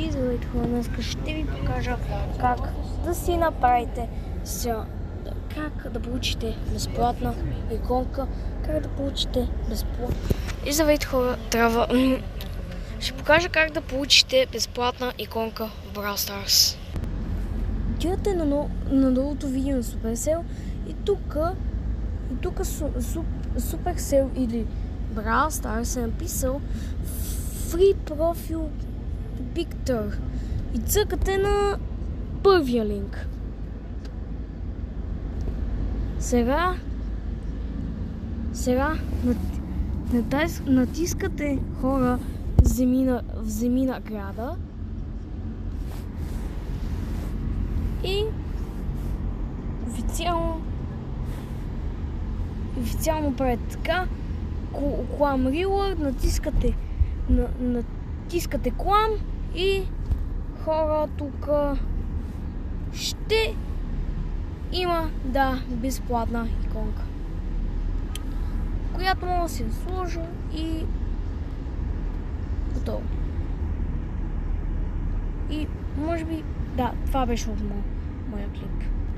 И здравейте хора, днес ще ви покажа как да си направите как да получите безплатна иконка, как да получите безплатна. И здравейте хора, ще покажа как да получите безплатна иконка в Brawl Stars. Отивате на долното видео на Supercell и тук Supercell или Brawl Stars е написал Free Profile Picture и цъкате на първия линк. Сега натискате хора вземи награда и официално пред така Клам Reward натискате клам и хора тук ще има безплатна иконка, която мога да си сложа и готово. И може би това беше от моя клип.